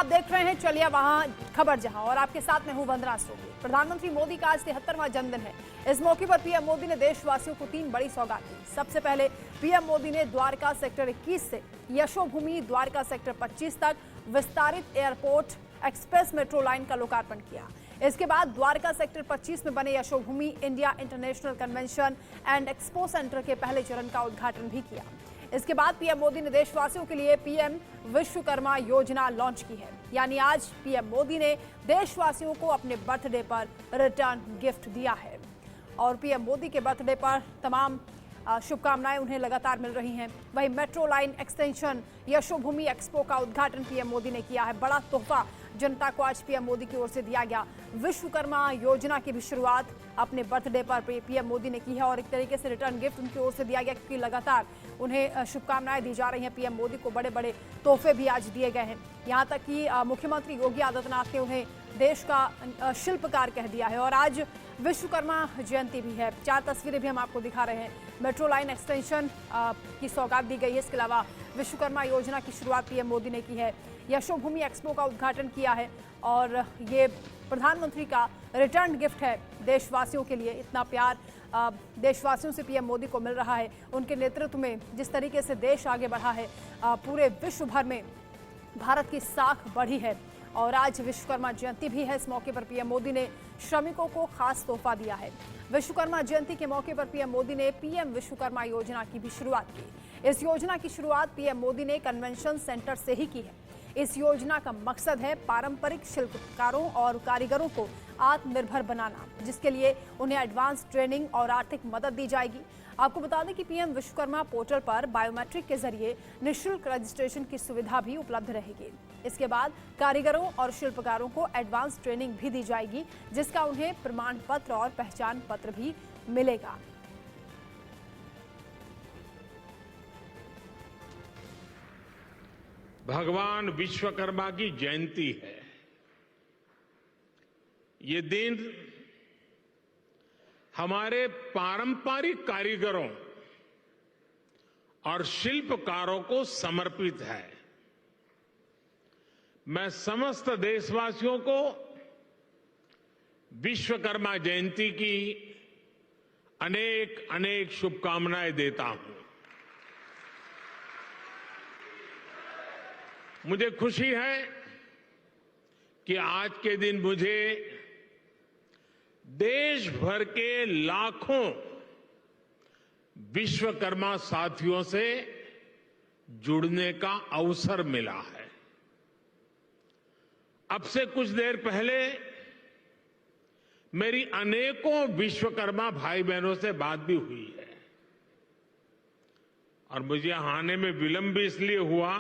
आप देख रहे हैं चलिए वहां खबर जहां और आपके साथ में हूं वंदना सोगी। प्रधानमंत्री मोदी का आज 73वां जन्मदिन है। इस मौके पर पीएम मोदी ने देशवासियों को 3 बड़ी सौगात दी। सबसे पहले पीएम मोदी ने द्वारका सेक्टर 21 से यशोभूमि द्वारका सेक्टर 25 तक विस्तारित एयरपोर्ट एक्सप्रेस मेट्रो लाइन का लोकार्पण किया। इसके बाद द्वारका सेक्टर 25 में बने Yashobhoomi India international convention and expo centre के पहले चरण का उद्घाटन भी किया। इसके बाद पीएम मोदी ने देशवासियों के लिए पीएम विश्वकर्मा योजना लॉन्च की है। यानी आज पीएम मोदी ने देशवासियों को अपने बर्थडे पर रिटर्न गिफ्ट दिया है और पीएम मोदी के बर्थडे पर तमाम शुभकामनाएं उन्हें लगातार मिल रही हैं। वहीं metro line extension Yashobhoomi expo का उद्घाटन पीएम मोदी ने किया है। बड़ा तोहफा जनता को आज पीएम मोदी की ओर से दिया गया। विश्वकर्मा योजना की भी शुरुआत अपने बर्थडे पर पीएम मोदी ने की है और एक तरीके से रिटर्न गिफ्ट उनकी ओर से दिया गया, क्योंकि लगातार उन्हें शुभकामनाएं दी जा रही हैं। पीएम मोदी को बड़े बड़े तोहफे भी आज दिए गए हैं। यहाँ तक कि मुख्यमंत्री योगी आदित्यनाथ ने उन्हें देश का शिल्पकार कह दिया है और आज विश्वकर्मा जयंती भी है। 4 तस्वीरें भी हम आपको दिखा रहे हैं। मेट्रो लाइन एक्सटेंशन की सौगात दी गई है। इसके अलावा विश्वकर्मा योजना की शुरुआत पीएम मोदी ने की है। यशोभूमि एक्सपो का उद्घाटन किया है और ये प्रधानमंत्री का रिटर्न गिफ्ट है देशवासियों के लिए। इतना प्यार देशवासियों से पीएम मोदी को मिल रहा है। उनके नेतृत्व में जिस तरीके से देश आगे बढ़ा है, पूरे विश्व भर में भारत की साख बढ़ी है। और आज विश्वकर्मा जयंती भी है। इस मौके पर पीएम मोदी ने श्रमिकों को खास तोहफा दिया है। विश्वकर्मा जयंती के मौके पर पीएम मोदी ने पीएम विश्वकर्मा योजना की भी शुरुआत की। इस योजना की शुरुआत पीएम मोदी ने कन्वेंशन सेंटर से ही की है। इस योजना का मकसद है पारंपरिक शिल्पकारों और कारीगरों को आत्मनिर्भर बनाना, जिसके लिए उन्हें एडवांस ट्रेनिंग और आर्थिक मदद दी जाएगी। आपको बता दें कि पीएम विश्वकर्मा पोर्टल पर बायोमेट्रिक के जरिए निःशुल्क रजिस्ट्रेशन की सुविधा भी उपलब्ध रहेगी। इसके बाद कारीगरों और शिल्पकारों को एडवांस ट्रेनिंग भी दी जाएगी, जिसका उन्हें प्रमाण पत्र और पहचान पत्र भी मिलेगा। भगवान विश्वकर्मा की जयंती है। ये दिन हमारे पारंपरिक कारीगरों और शिल्पकारों को समर्पित है। मैं समस्त देशवासियों को विश्वकर्मा जयंती की अनेक अनेक शुभकामनाएं देता हूं। मुझे खुशी है कि आज के दिन मुझे देश भर के लाखों विश्वकर्मा साथियों से जुड़ने का अवसर मिला है। अब से कुछ देर पहले मेरी अनेकों विश्वकर्मा भाई बहनों से बात भी हुई है और मुझे आने में विलंब भी इसलिए हुआ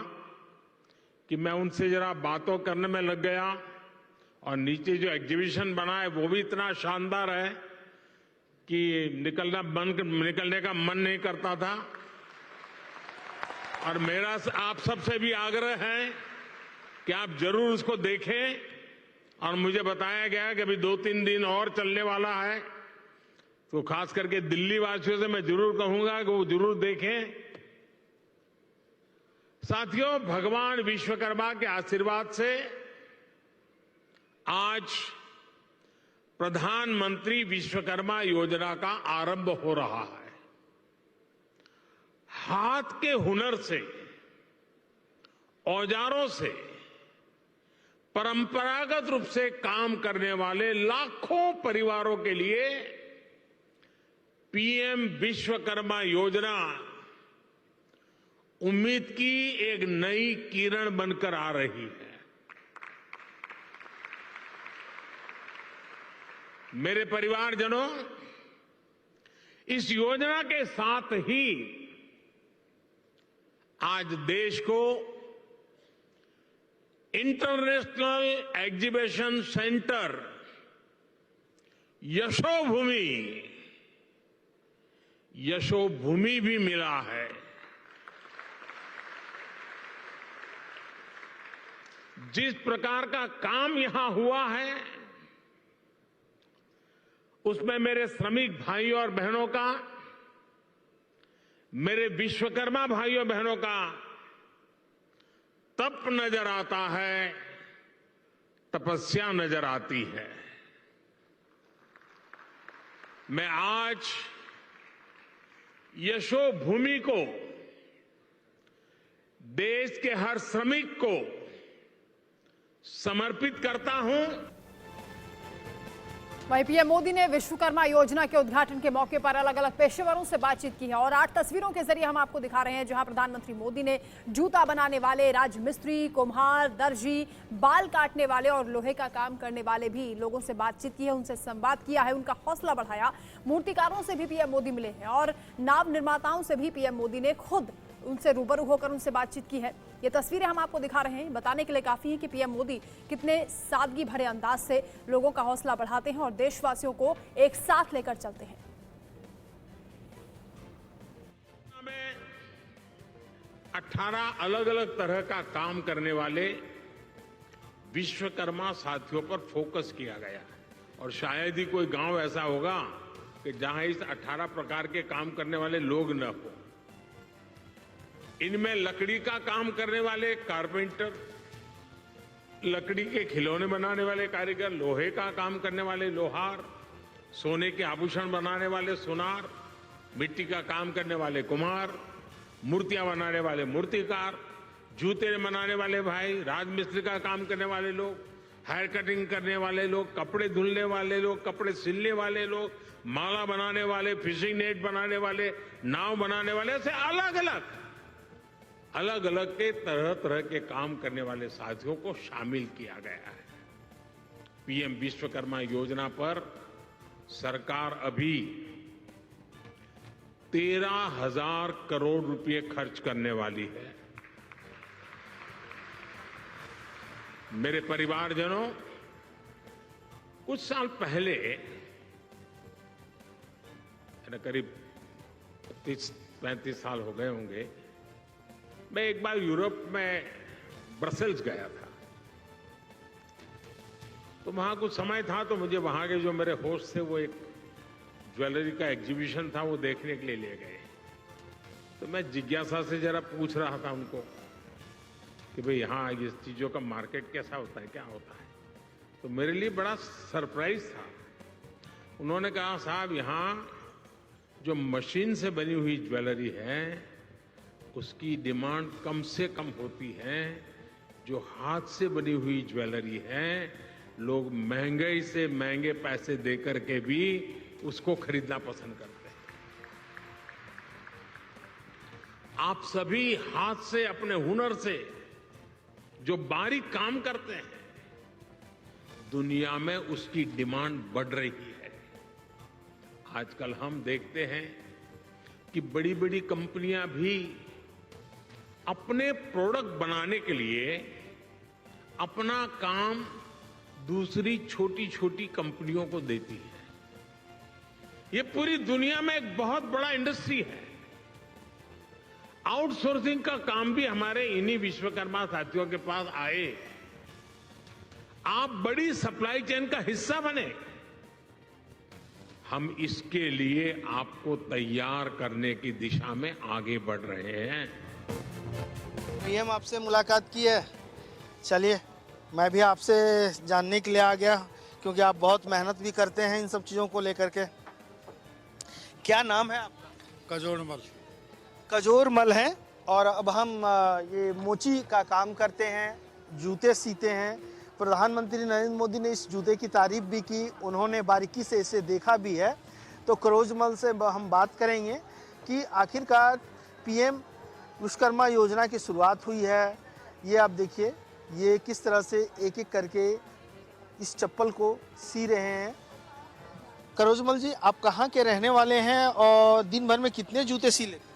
कि मैं उनसे जरा बातों करने में लग गया और नीचे जो एग्जीबिशन बना है वो भी इतना शानदार है कि निकलने का मन नहीं करता था। और मेरा आप सबसे भी आग्रह है कि आप जरूर उसको देखें और मुझे बताया गया कि अभी 2-3 दिन और चलने वाला है, तो खास करके दिल्ली वासियों से मैं जरूर कहूंगा कि वो जरूर देखें। साथियों, भगवान विश्वकर्मा के आशीर्वाद से आज प्रधानमंत्री विश्वकर्मा योजना का आरंभ हो रहा है। हाथ के हुनर से, औजारों से परंपरागत रूप से काम करने वाले लाखों परिवारों के लिए पीएम विश्वकर्मा योजना उम्मीद की एक नई किरण बनकर आ रही है। मेरे परिवारजनों, इस योजना के साथ ही आज देश को इंटरनेशनल एग्जीबिशन सेंटर यशोभूमि भी मिला है। जिस प्रकार का काम यहां हुआ है उसमें मेरे श्रमिक भाइयों और बहनों का, मेरे विश्वकर्मा भाइयों बहनों का तप नजर आता है तपस्या नजर आती है। मैं आज यशोभूमि को, देश के हर श्रमिक को समर्पित करता हूं। वहीं पीएम मोदी ने विश्वकर्मा योजना के उद्घाटन के मौके पर अलग अलग पेशेवरों से बातचीत की है और 8 तस्वीरों के जरिए हम आपको दिखा रहे हैं जहां प्रधानमंत्री मोदी ने जूता बनाने वाले, राजमिस्त्री, कुम्हार, दर्जी, बाल काटने वाले और लोहे का काम करने वाले भी लोगों से बातचीत की है, उनसे संवाद किया है, उनका हौसला बढ़ाया। मूर्तिकारों से भी पीएम मोदी मिले हैं और नाव निर्माताओं से भी पीएम मोदी ने खुद उनसे रूबरू होकर उनसे बातचीत की है। ये तस्वीरें हम आपको दिखा रहे हैं, बताने के लिए काफी है कि पीएम मोदी कितने सादगी भरे अंदाज से लोगों का हौसला बढ़ाते हैं और देशवासियों को एक साथ लेकर चलते हैं। में 18 अलग अलग तरह का काम करने वाले विश्वकर्मा साथियों पर फोकस किया गया और शायद ही कोई गांव ऐसा होगा कि जहां इस 18 प्रकार के काम करने वाले लोग न हो। इनमें लकड़ी का काम करने वाले कारपेंटर, लकड़ी के खिलौने बनाने वाले कारीगर, लोहे का काम करने वाले लोहार, सोने के आभूषण बनाने वाले सुनार, मिट्टी का काम करने वाले कुम्हार, मूर्तियां बनाने वाले मूर्तिकार, जूते बनाने वाले भाई, राजमिस्त्री का काम करने वाले लोग, हेयर कटिंग करने वाले लोग, कपड़े धुलने वाले लोग, कपड़े सिलने वाले लोग, माला बनाने वाले, फिशिंग नेट बनाने वाले, नाव बनाने वाले, ऐसे अलग अलग के तरह तरह के काम करने वाले साथियों को शामिल किया गया है। पीएम विश्वकर्मा योजना पर सरकार अभी 13,000 करोड़ रुपए खर्च करने वाली है। मेरे परिवारजनों, कुछ साल पहले, करीब 30-35 साल हो गए होंगे, मैं एक बार यूरोप में ब्रसेल्स गया था। तो वहां कुछ समय था तो मुझे वहां के जो मेरे होस्ट थे वो एक ज्वेलरी का एग्जीबिशन था, वो देखने के लिए ले गए। तो मैं जिज्ञासा से जरा पूछ रहा था उनको कि भाई यहाँ इस चीजों का मार्केट कैसा होता है, क्या होता है। तो मेरे लिए बड़ा सरप्राइज था। उन्होंने कहा, साहब यहाँ जो मशीन से बनी हुई ज्वेलरी है उसकी डिमांड कम से कम होती है, जो हाथ से बनी हुई ज्वेलरी है लोग महंगे से महंगे पैसे देकर के भी उसको खरीदना पसंद करते हैं। आप सभी हाथ से, अपने हुनर से जो बारीक काम करते हैं, दुनिया में उसकी डिमांड बढ़ रही है। आजकल हम देखते हैं कि बड़ी बड़ी कंपनियां भी अपने प्रोडक्ट बनाने के लिए अपना काम दूसरी छोटी छोटी कंपनियों को देती है। ये पूरी दुनिया में एक बहुत बड़ा इंडस्ट्री है। आउटसोर्सिंग का काम भी हमारे इन्हीं विश्वकर्मा साथियों के पास आए। आप बड़ी सप्लाई चेन का हिस्सा बने। हम इसके लिए आपको तैयार करने की दिशा में आगे बढ़ रहे हैं। पीएम आपसे मुलाकात की है, चलिए मैं भी आपसे जानने के लिए आ गया, क्योंकि आप बहुत मेहनत भी करते हैं इन सब चीज़ों को लेकर के। क्या नाम है आपका? कजोड़मल। कजोरमल है। और अब हम ये मोची का काम करते हैं, जूते सीते हैं। प्रधानमंत्री नरेंद्र मोदी ने इस जूते की तारीफ भी की, उन्होंने बारीकी से इसे देखा भी है। तो कजोरमल से हम बात करेंगे कि आखिरकार पीएम विश्वकर्मा योजना की शुरुआत हुई है। ये आप देखिए, ये किस तरह से एक एक करके इस चप्पल को सी रहे हैं। करोजमल जी, आप कहाँ के रहने वाले हैं और दिन भर में कितने जूते सी लेते हैं?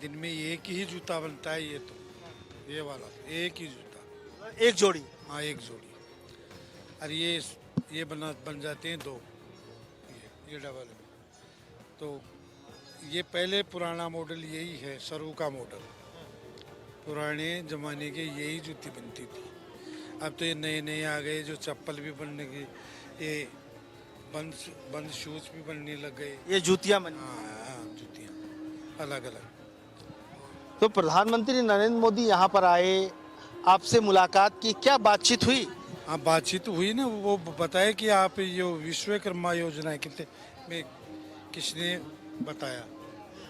दिन में एक ही जूता बनता है, ये वाला एक ही जूता, एक जोड़ी? हाँ, एक जोड़ी। और ये बन जाते हैं 2, ये डबल। तो ये पहले पुराना मॉडल यही है, सरू का मॉडल। पुराने ज़माने के यही जूती बनती थी। अब तो ये नए नए आ गए जो चप्पल भी बनने के, ये बंद शूज भी बनने लग गए। ये जूतियाँ बनी? हाँ, जूतियाँ अलग अलग। तो प्रधानमंत्री नरेंद्र मोदी यहाँ पर आए, आपसे मुलाकात की, क्या बातचीत हुई? हाँ, बातचीत हुई ना। वो बताया कि आप ये विश्वकर्मा योजना है कितने में, किसने बताया?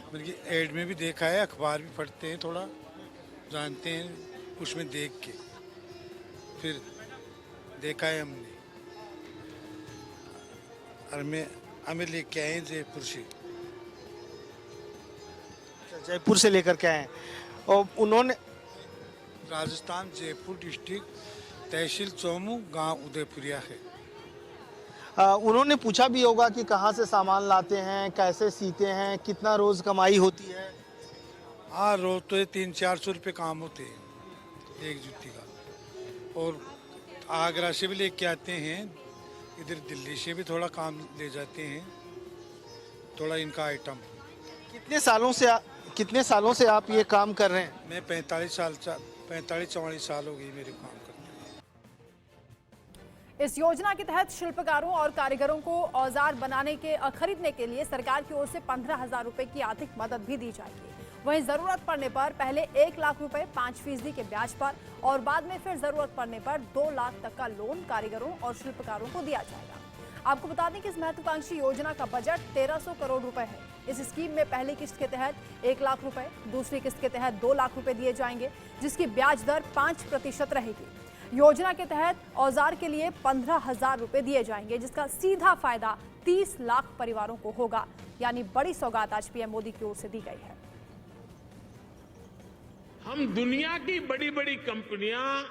मतलब कि एड में भी देखा है, अखबार भी पढ़ते हैं, थोड़ा जानते हैं, उसमें देख के फिर देखा है हमने। और हमें लेके आए जयपुर से। जयपुर से लेकर के आए और उन्होंने राजस्थान, जयपुर डिस्ट्रिक्ट, तहसील चौमू, गांव उदयपुरिया है। उन्होंने पूछा भी होगा कि कहाँ से सामान लाते हैं, कैसे सीते हैं, कितना रोज कमाई होती है? हाँ, रोज तो 300-400 रुपये काम होते हैं एक जूती का। और आगरा से भी लेके आते हैं, इधर दिल्ली से भी थोड़ा काम ले जाते हैं, थोड़ा इनका आइटम। कितने सालों से आप ये काम कर रहे हैं? मैं 45-44 साल हो गई मेरे काम करते। इस योजना के तहत शिल्पकारों और कारीगरों को औजार बनाने के खरीदने के लिए सरकार की ओर से 15,000 रुपए की आर्थिक मदद भी दी जाएगी। वहीं जरूरत पड़ने पर पहले 1 लाख रुपए 5% के ब्याज पर और बाद में फिर जरूरत पड़ने पर 2 लाख तक का लोन कारीगरों और शिल्पकारों को दिया जाएगा। आपको बता दें कि इस महत्वाकांक्षी योजना का बजट 1300 करोड़ रुपए है। इस स्कीम में पहली किस्त के तहत 1 लाख रुपए, दूसरी किस्त के तहत 2 लाख रुपए दिए जाएंगे, जिसकी ब्याज दर 5% रहेगी। योजना के तहत औजार के लिए 15,000 रुपए दिए जाएंगे, जिसका सीधा फायदा 30 लाख परिवारों को होगा। यानी बड़ी सौगात आज पीएम मोदी की ओर से दी गई है। हम दुनिया की बड़ी बड़ी कंपनियां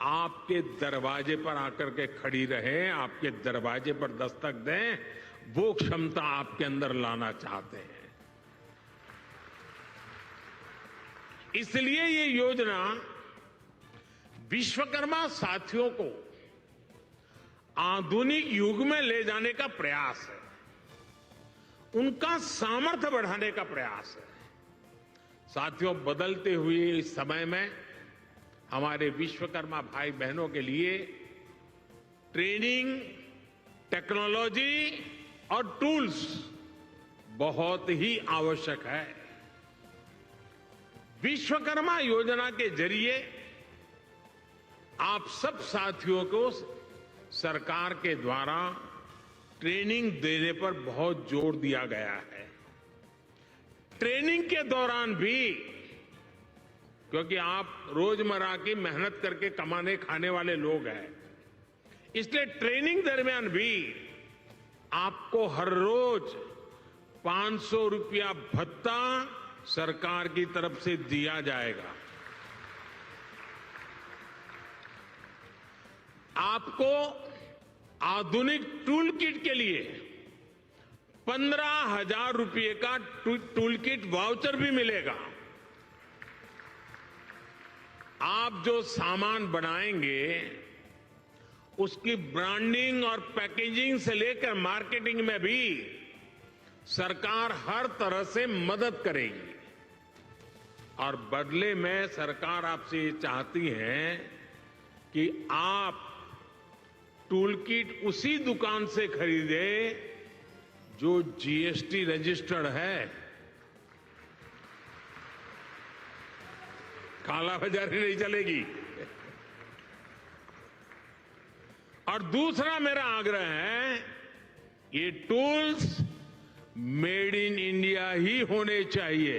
आपके दरवाजे पर आकर के खड़ी रहें, आपके दरवाजे पर दस्तक दें, वो क्षमता आपके अंदर लाना चाहते हैं। इसलिए ये योजना विश्वकर्मा साथियों को आधुनिक युग में ले जाने का प्रयास है, उनका सामर्थ्य बढ़ाने का प्रयास है। साथियों, बदलते हुए इस समय में हमारे विश्वकर्मा भाई बहनों के लिए ट्रेनिंग, टेक्नोलॉजी और टूल्स बहुत ही आवश्यक है। विश्वकर्मा योजना के जरिए आप सब साथियों को सरकार के द्वारा ट्रेनिंग देने पर बहुत जोर दिया गया है। ट्रेनिंग के दौरान भी, क्योंकि आप रोजमर्रा की मेहनत करके कमाने खाने वाले लोग हैं, इसलिए ट्रेनिंग दरमियान भी आपको हर रोज 500 रुपया भत्ता सरकार की तरफ से दिया जाएगा। आपको आधुनिक टूल किट के लिए 15,000 रुपये का टूल किट वाउचर भी मिलेगा। आप जो सामान बनाएंगे उसकी ब्रांडिंग और पैकेजिंग से लेकर मार्केटिंग में भी सरकार हर तरह से मदद करेगी। और बदले में सरकार आपसे ये चाहती है कि आप टूल किट उसी दुकान से खरीदे जो जीएसटी रजिस्टर्ड है। काला बाजारी नहीं चलेगी। और दूसरा मेरा आग्रह है, ये टूल्स मेड इन इंडिया ही होने चाहिए।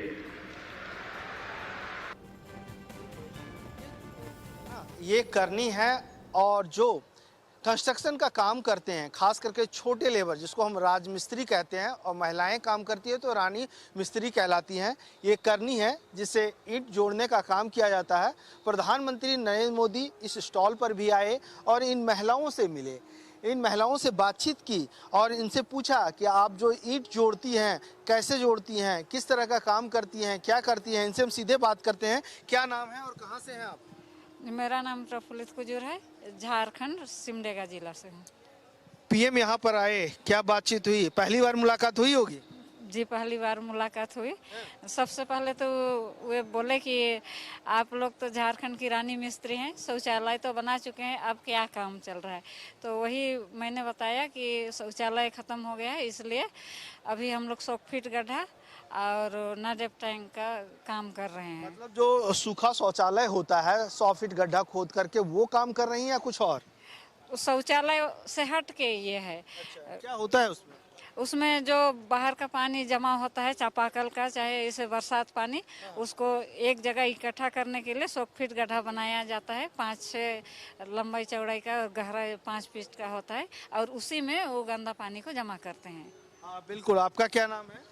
ये करनी है। और जो कंस्ट्रक्शन का काम करते हैं, खास करके छोटे लेबर जिसको हम राजमिस्त्री कहते हैं, और महिलाएं काम करती है तो रानी मिस्त्री कहलाती हैं, ये करनी है जिससे ईंट जोड़ने का काम किया जाता है। प्रधानमंत्री नरेंद्र मोदी इस स्टॉल पर भी आए और इन महिलाओं से मिले, इन महिलाओं से बातचीत की और इनसे पूछा कि आप जो ईंट जोड़ती हैं कैसे जोड़ती हैं, किस तरह का काम करती हैं, क्या करती हैं। इनसे हम सीधे बात करते हैं। क्या नाम है और कहाँ से हैं आप? मेरा नाम प्रफुल्लित कुजूर है, झारखंड सिमडेगा जिला से हूँ। पीएम यहाँ पर आए, क्या बातचीत हुई? पहली बार मुलाकात हुई होगी? जी, पहली बार मुलाकात हुई। सबसे पहले तो वे बोले कि आप लोग तो झारखंड की रानी मिस्त्री हैं, शौचालय तो बना चुके हैं, अब क्या काम चल रहा है। तो वही मैंने बताया कि शौचालय ख़त्म हो गया है, इसलिए अभी हम लोग 100 फीट गड्ढा और नाडेप टैंक का काम कर रहे हैं। मतलब जो सूखा शौचालय होता है 100 फीट गड्ढा खोद करके वो काम कर रही हैं या कुछ और? शौचालय से हट के ये है। अच्छा, क्या होता है उसमें? उसमें जो बाहर का पानी जमा होता है चापाकल का, चाहे इसे बरसात पानी, उसको एक जगह इकट्ठा करने के लिए 100 फीट गड्ढा बनाया जाता है, 5-6 लंबाई चौड़ाई का और गहराई 5 फीट का होता है, और उसी में वो गंदा पानी को जमा करते हैं। हाँ बिल्कुल। आपका क्या नाम है?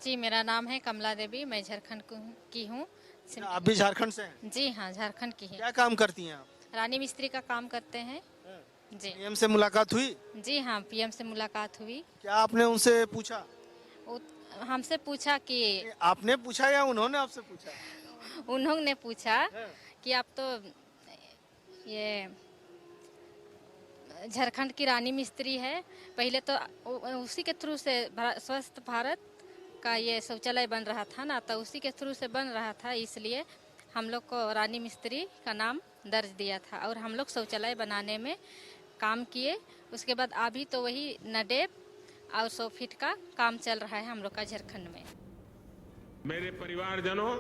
जी, मेरा नाम है कमला देवी, मैं झारखंड की हूँ। आप भी झारखंड से हैं? जी हाँ, झारखंड की है। क्या काम करती हैं आप? रानी मिस्त्री का काम करते हैं। जी पीएम से मुलाकात हुई? जी हाँ, पीएम से मुलाकात हुई। क्या आपने उनसे पूछा? हमसे पूछा कि आपने पूछा या उन्होंने आपसे पूछा? उन्होंने पूछा कि आप तो ये झारखंड की रानी मिस्त्री है, पहले तो उसी के थ्रू से स्वस्थ भारत का ये शौचालय बन रहा था ना, तो उसी के थ्रू से बन रहा था, इसलिए हम लोग को रानी मिस्त्री का नाम दर्ज दिया था और हम लोग शौचालय बनाने में काम किए। उसके बाद अभी तो वही नडेप और 100 फीट का काम चल रहा है हम लोग का झारखंड में। मेरे परिवारजनों,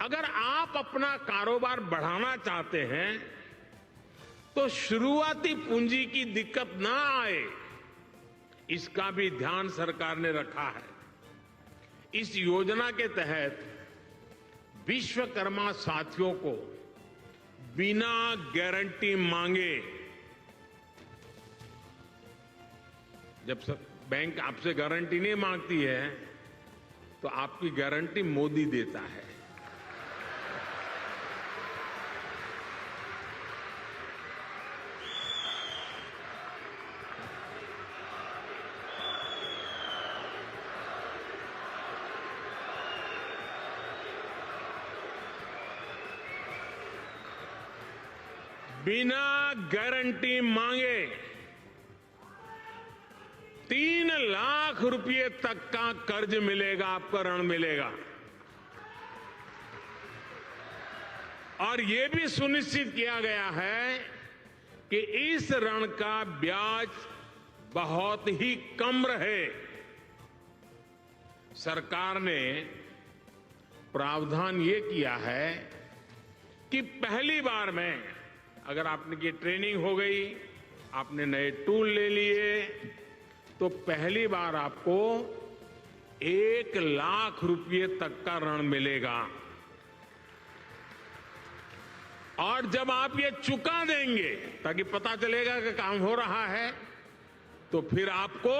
अगर आप अपना कारोबार बढ़ाना चाहते हैं तो शुरुआती पूंजी की दिक्कत ना आए, इसका भी ध्यान सरकार ने रखा है। इस योजना के तहत विश्वकर्मा साथियों को बिना गारंटी मांगे, जब बैंक आपसे गारंटी नहीं मांगती है तो आपकी गारंटी मोदी देता है। बिना गारंटी मांगे 3 लाख रुपए तक का कर्ज मिलेगा, आपको ऋण मिलेगा। और यह भी सुनिश्चित किया गया है कि इस ऋण का ब्याज बहुत ही कम रहे। सरकार ने प्रावधान ये किया है कि पहली बार में अगर आपने की ट्रेनिंग हो गई, आपने नए टूल ले लिए, तो पहली बार आपको 1 लाख रुपए तक का ऋण मिलेगा। और जब आप ये चुका देंगे ताकि पता चलेगा कि काम हो रहा है, तो फिर आपको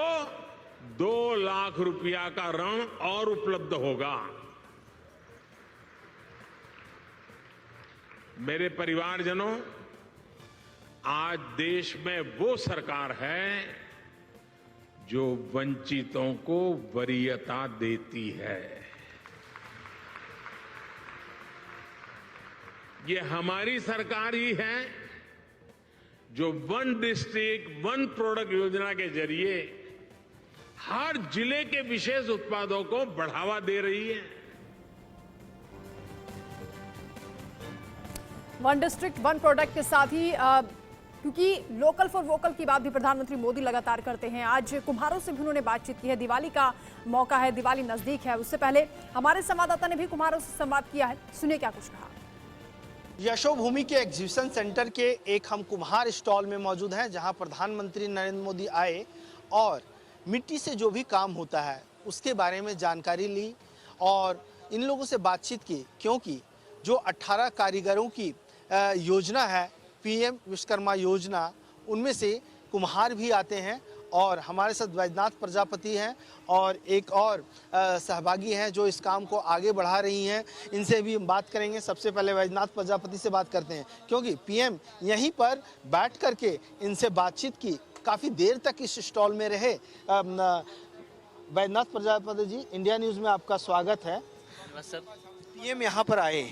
2 लाख रुपया का ऋण और उपलब्ध होगा। मेरे परिवारजनों, आज देश में वो सरकार है जो वंचितों को वरीयता देती है। ये हमारी सरकार ही है जो 1 डिस्ट्रिक्ट 1 प्रोडक्ट योजना के जरिए हर जिले के विशेष उत्पादों को बढ़ावा दे रही है। 1 डिस्ट्रिक्ट 1 प्रोडक्ट के साथ ही क्योंकि लोकल फॉर वोकल की बात भी प्रधानमंत्री मोदी लगातार करते हैं, आज कुम्हारों से भी उन्होंने बातचीत की है। दिवाली का मौका है, दिवाली नजदीक है, उससे पहले हमारे संवाददाता ने भी कुम्हारों से संवाद किया है। सुनिए क्या कुछ कहा। यशोभूमि के एग्जीबिशन सेंटर के एक हम कुम्हार स्टॉल में मौजूद हैं, जहां प्रधानमंत्री नरेंद्र मोदी आए और मिट्टी से जो भी काम होता है उसके बारे में जानकारी ली और इन लोगों से बातचीत की, क्योंकि जो 18 कारीगरों की योजना है पीएम विश्वकर्मा योजना, उनमें से कुम्हार भी आते हैं। और हमारे साथ वैद्यनाथ प्रजापति हैं और एक और सहभागी हैं जो इस काम को आगे बढ़ा रही हैं, इनसे भी हम बात करेंगे। सबसे पहले वैद्यनाथ प्रजापति से बात करते हैं, क्योंकि पीएम यहीं पर बैठ करके इनसे बातचीत की, काफ़ी देर तक इस स्टॉल में रहे। वैद्यनाथ प्रजापति जी, इंडिया न्यूज़ में आपका स्वागत है। सर, पीएम यहाँ पर आए,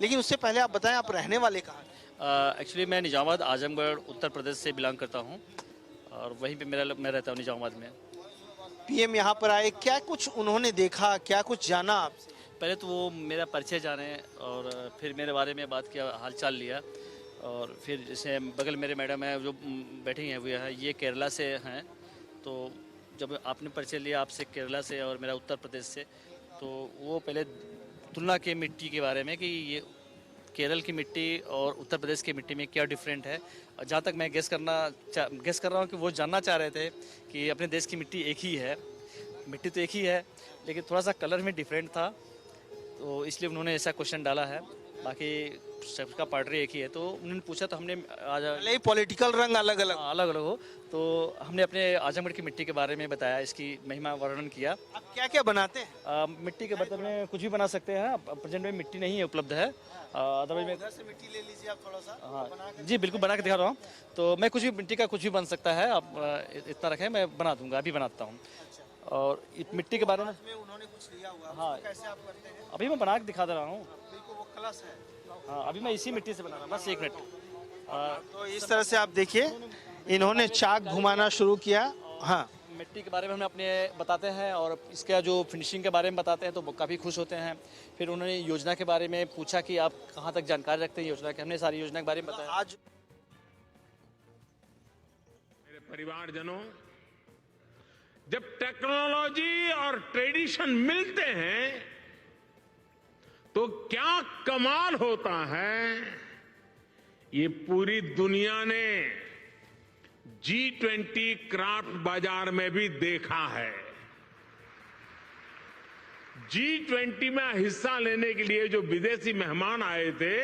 लेकिन उससे पहले आप बताएं आप रहने वाले कहाँ? एक्चुअली मैं निजामाबाद आजमगढ़ उत्तर प्रदेश से बिलोंग करता हूँ और वहीं पे मैं रहता हूँ निजामाबाद में। पीएम यहाँ पर आए, क्या कुछ उन्होंने देखा, क्या कुछ जाना आपसे? पहले तो वो मेरा परिचय जाने और फिर मेरे बारे में बात किया, हालचाल लिया। और फिर जैसे बगल मेरे मैडम है जो बैठी हैं हुए हैं, ये केरला से हैं, तो जब आपने परिचय लिया आपसे केरला से और मेरा उत्तर प्रदेश से, तो वो पहले तुलना की मिट्टी के बारे में कि ये केरल की मिट्टी और उत्तर प्रदेश की मिट्टी में क्या डिफरेंट है। और जहाँ तक मैं गेस कर रहा हूँ कि वो जानना चाह रहे थे कि अपने देश की मिट्टी एक ही है, मिट्टी तो एक ही है लेकिन थोड़ा सा कलर में डिफरेंट था, तो इसलिए उन्होंने ऐसा क्वेश्चन डाला है। बाकी सबका पार्टी एक ही है, तो उन्होंने पूछा तो हमने आज भले ही पॉलिटिकल रंग अलग अलग अलग अलग हो, तो हमने अपने आजमगढ़ की मिट्टी के बारे में बताया, इसकी महिमा वर्णन किया। आप क्या क्या बनाते हैं? मिट्टी के बर्तन में कुछ भी बना सकते हैं। प्रेजेंट में मिट्टी नहीं है उपलब्ध है, अदरवाइज में उधर से मिट्टी ले लीजिए आप थोड़ा सा। हाँ जी बिल्कुल बना के दिखा रहा हूँ। तो मैं कुछ भी मिट्टी का कुछ भी बन सकता है, आप इतना रखें मैं बना दूंगा, अभी बनाता हूँ। और मिट्टी के बारे में उन्होंने कुछ लिया हुआ, हाँ कैसे आप करते हैं? अभी मैं बना के दिखा दे रहा हूँ। बिल्कुल वो कलश है। हाँ अभी मैं इसी मिट्टी से बना रहा हूँ, बस 1 मिनट। तो इस तरह से आप देखिए इन्होंने चाक घुमाना शुरू किया। हाँ मिट्टी के बारे में हम अपने बताते हैं और इसका जो फिनिशिंग के बारे में बताते हैं तो वो काफ़ी खुश होते हैं। फिर उन्होंने योजना के बारे में पूछा कि आप कहाँ तक जानकारी रखते हैं योजना के, हमने सारी योजना के बारे में बताया। आज मेरे परिवारजनों, जब टेक्नोलॉजी और ट्रेडिशन मिलते हैं तो क्या कमाल होता है, ये पूरी दुनिया ने G20 क्राफ्ट बाजार में भी देखा है। G20 में हिस्सा लेने के लिए जो विदेशी मेहमान आए थे,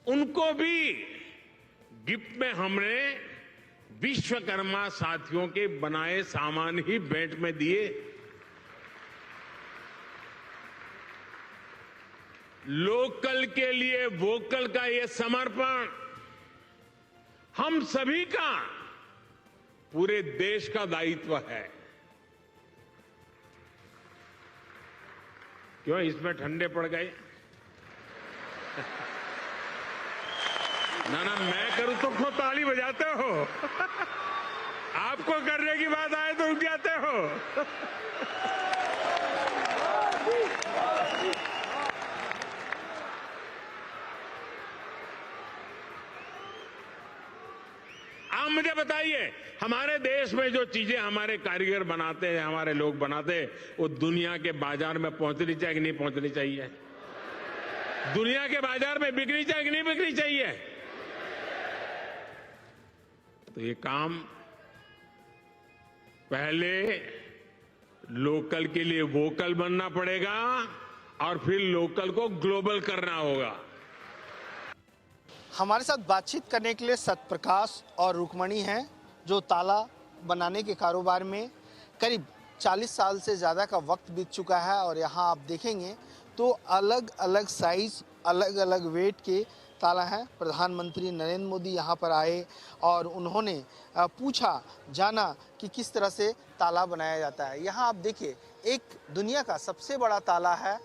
उनको भी गिफ्ट में हमने विश्वकर्मा साथियों के बनाए सामान ही भेंट में दिए। लोकल के लिए वोकल का ये समर्पण हम सभी का, पूरे देश का दायित्व है। क्यों इसमें ठंडे पड़ गए? ना मैं करूं तो खुद ताली बजाते हो, आपको करने की बात आए तो उठ जाते हो। आप मुझे बताइए, हमारे देश में जो चीजें हमारे कारीगर बनाते हैं, हमारे लोग बनाते हैं, वो दुनिया के बाजार में पहुंचनी चाहिए कि नहीं पहुंचनी चाहिए? दुनिया के बाजार में बिकनी चाहिए कि नहीं बिकनी चाहिए? तो ये काम पहले लोकल के लिए वोकल बनना पड़ेगा और फिर लोकल को ग्लोबल करना होगा। हमारे साथ बातचीत करने के लिए सत्यप्रकाश और रुक्मणी हैं, जो ताला बनाने के कारोबार में करीब 40 साल से ज़्यादा का वक्त बीत चुका है। और यहाँ आप देखेंगे तो अलग अलग साइज, अलग अलग वेट के ताला हैं। प्रधानमंत्री नरेंद्र मोदी यहाँ पर आए और उन्होंने पूछा, जाना कि किस तरह से ताला बनाया जाता है। यहाँ आप देखिए एक दुनिया का सबसे बड़ा ताला है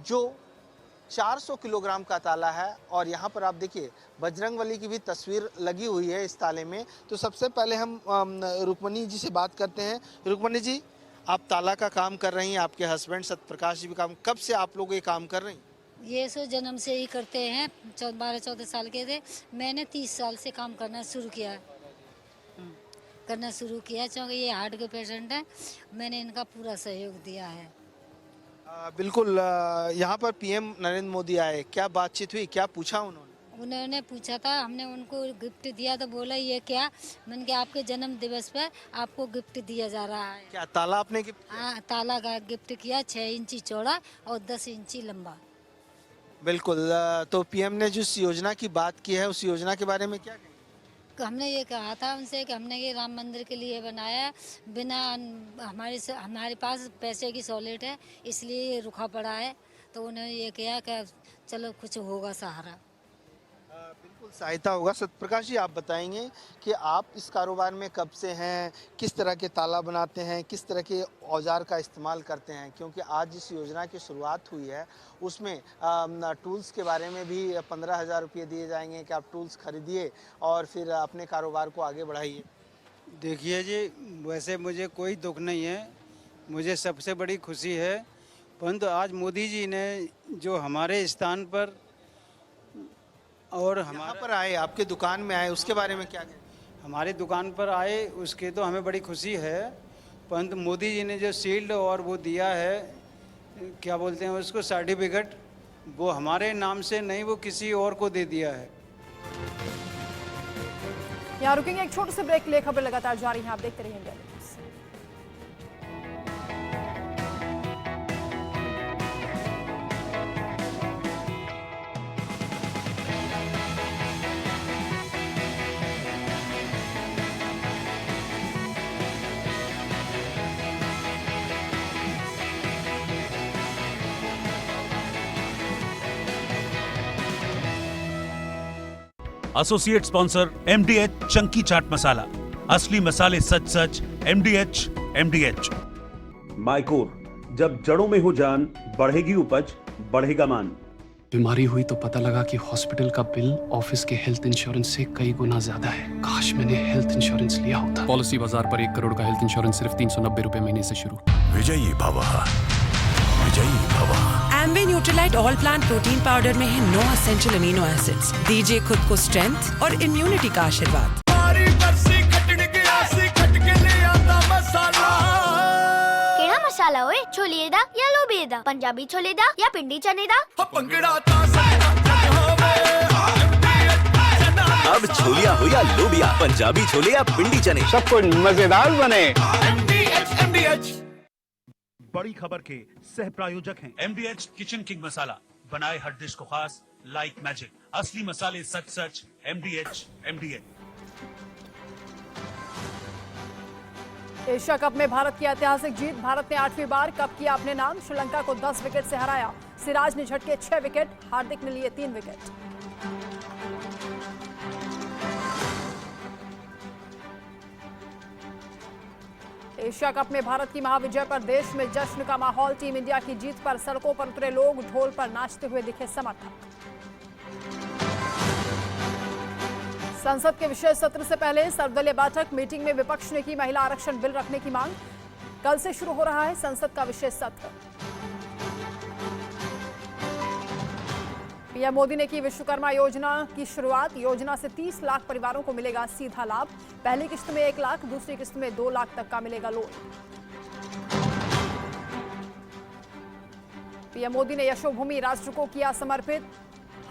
जो 400 किलोग्राम का ताला है। और यहाँ पर आप देखिए बजरंगबली की भी तस्वीर लगी हुई है इस ताले में। तो सबसे पहले हम रुक्मणी जी से बात करते हैं। रुक्मणी जी, आप ताला का काम कर रही हैं, आपके हस्बैंड सत्यप्रकाश जी भी काम, कब से आप लोग ये काम कर रही हैं? ये सो जन्म से ही करते हैं, 12-14 साल के थे। मैंने 30 साल से काम करना शुरू किया क्योंकि ये हार्ट के पेशेंट हैं। मैंने इनका पूरा सहयोग दिया है। बिल्कुल। यहाँ पर पीएम नरेंद्र मोदी आए, क्या बातचीत हुई, क्या पूछा उन्होंने पूछा था, हमने उनको गिफ्ट दिया तो बोला ये क्या? मैंने कहा आपके जन्म दिवस पर आपको गिफ्ट दिया जा रहा है। क्या ताला आपने गिफ्ट किया? हाँ, ताला का गिफ्ट किया, 6 इंची चौड़ा और 10 इंची लंबा। बिल्कुल। तो पीएम ने जिस योजना की बात की है उस योजना के बारे में क्या कहें? हमने ये कहा था उनसे कि हमने ये राम मंदिर के लिए बनाया है, बिना हमारे पास पैसे की सॉलिड है, इसलिए ये रुका पड़ा है। तो उन्होंने ये किया कि चलो कुछ होगा सहारा। बिल्कुल सहायता होगा। सत्यप्रकाश जी, आप बताएंगे कि आप इस कारोबार में कब से हैं, किस तरह के ताला बनाते हैं, किस तरह के औजार का इस्तेमाल करते हैं? क्योंकि आज जिस योजना की शुरुआत हुई है उसमें टूल्स के बारे में भी 15,000 रुपये दिए जाएंगे कि आप टूल्स खरीदिए और फिर अपने कारोबार को आगे बढ़ाइए। देखिए जी, वैसे मुझे कोई दुख नहीं है, मुझे सबसे बड़ी खुशी है। परंतु आज मोदी जी ने जो हमारे स्थान पर और यहाँ पर आए, आपके दुकान में आए, उसके बारे में क्या कहें? हमारी दुकान पर आए उसके तो हमें बड़ी खुशी है, परंतु मोदी जी ने जो शील्ड और वो दिया है, क्या बोलते हैं उसको, सर्टिफिकेट, वो हमारे नाम से नहीं, वो किसी और को दे दिया है। यहाँ रुकेंगे एक छोटे से ब्रेक, ले खबर लगातार जारी है, आप देखते रहिए। Associate sponsor MDH Chunky chaat masala, असली मसाले सच सच, MDH। माइकोर, जब जड़ों में हो जान, बढ़ेगी उपज, बढ़ेगा मान। बीमारी हुई तो पता लगा कि हॉस्पिटल का बिल ऑफिस के हेल्थ इंश्योरेंस से कई गुना ज्यादा है। काश मैंने हेल्थ इंश्योरेंस लिया होता। पॉलिसी बाजार पर 1 करोड़ का हेल्थ इंश्योरेंस सिर्फ 390 रुपए महीने से शुरू। विजयी भव, विजयी भव। Amway Nutrilite all plant protein powder में है 9 एसेंशियल अमीनो एसिड्स। दीजिए खुद को स्ट्रेंथ और इम्यूनिटी का आशीर्वाद। केड़ा मसाला होए, छोलिए दा या लोबिए दा, पंजाबी छोले दा या पिंडी चने दा। अब छोलिया हो या लोबिया, पंजाबी छोले या पिंडी चने, सब कुछ मजेदार बने। बड़ी खबर के सह प्रायोजक हैं MDH किचन किंग मसाला, बनाए हर डिश को खास लाइक मैजिक, असली मसाले सच सच, MDH। एशिया कप में भारत की ऐतिहासिक जीत। भारत ने 8वीं बार कप किया अपने नाम। श्रीलंका को 10 विकेट से हराया। सिराज ने झटके 6 विकेट, हार्दिक ने लिए 3 विकेट। एशिया कप में भारत की महाविजय पर देश में जश्न का माहौल। टीम इंडिया की जीत पर सड़कों पर उतरे लोग, ढोल पर नाचते हुए दिखे समर्थक। संसद के विशेष सत्र से पहले सर्वदलीय बैठक। मीटिंग में विपक्ष ने की महिला आरक्षण बिल रखने की मांग। कल से शुरू हो रहा है संसद का विशेष सत्र। पीएम मोदी ने की विश्वकर्मा योजना की शुरुआत। योजना से 30 लाख परिवारों को मिलेगा सीधा लाभ। पहली किस्त में 1 लाख, दूसरी किस्त में 2 लाख तक का मिलेगा लोन। पीएम मोदी ने यशोभूमि राष्ट्र को किया समर्पित।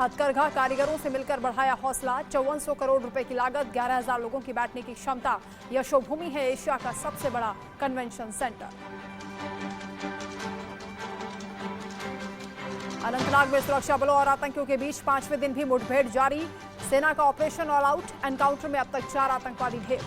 हथकरघा कारीगरों से मिलकर बढ़ाया हौसला। 5400 करोड़ रुपए की लागत, 11,000 लोगों की बैठने की क्षमता। यशोभूमि है एशिया का सबसे बड़ा कन्वेंशन सेंटर। अनंतनाग में सुरक्षा बलों और आतंकियों के बीच 5वें दिन भी मुठभेड़ जारी। सेना का ऑपरेशन ऑल आउट। एनकाउंटर में अब तक 4 आतंकवादी ढेर।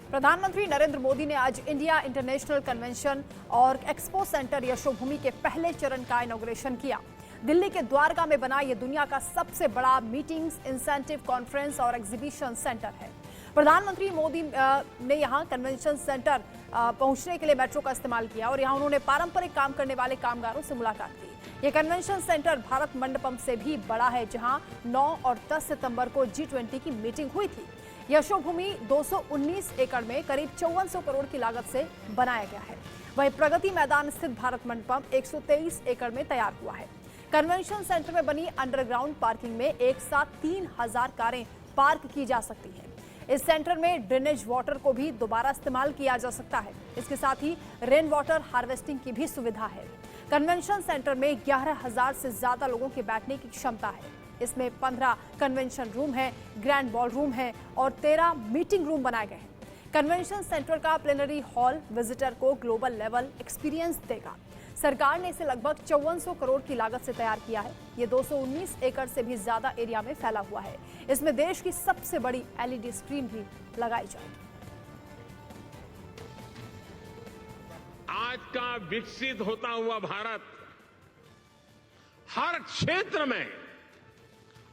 प्रधानमंत्री नरेंद्र मोदी ने आज इंडिया इंटरनेशनल कन्वेंशन और एक्सपो सेंटर यशोभूमि के पहले चरण का इनॉग्रेशन किया। दिल्ली के द्वारका में बना यह दुनिया का सबसे बड़ा मीटिंग्स, इंसेंटिव, कॉन्फ्रेंस और एग्जीबिशन सेंटर है। प्रधानमंत्री मोदी ने यहां कन्वेंशन सेंटर पहुंचने के लिए मेट्रो का इस्तेमाल किया और यहां उन्होंने पारंपरिक काम करने वाले कामगारों से मुलाकात की। यह कन्वेंशन सेंटर भारत मंडपम से भी बड़ा है, जहां 9 और 10 सितंबर को G20 की मीटिंग हुई थी। यशोभूमि 219 एकड़ में करीब 5400 करोड़ की लागत से बनाया गया है। वहीं प्रगति मैदान स्थित भारत मंडपम 123 एकड़ में तैयार हुआ है। कन्वेंशन सेंटर में बनी अंडरग्राउंड पार्किंग में एक साथ 3000 कारें पार्क की जा सकती हैं। इस सेंटर में ड्रेनेज वाटर को भी दोबारा इस्तेमाल किया जा सकता है। इसके साथ ही रेन वाटर हार्वेस्टिंग की भी सुविधा है। कन्वेंशन सेंटर में 11,000 से ज्यादा लोगों के बैठने की क्षमता है। इसमें 15 कन्वेंशन रूम है, ग्रैंड बॉल रूम है और 13 मीटिंग रूम बनाए गए हैं। कन्वेंशन सेंटर का प्लेनरी हॉल विजिटर को ग्लोबल लेवल एक्सपीरियंस देगा। सरकार ने इसे लगभग 5400 करोड़ की लागत से तैयार किया है। ये 219 एकड़ से भी ज्यादा एरिया में फैला हुआ है। इसमें देश की सबसे बड़ी LED स्क्रीन भी लगाई जाएगी। आज का विकसित होता हुआ भारत हर क्षेत्र में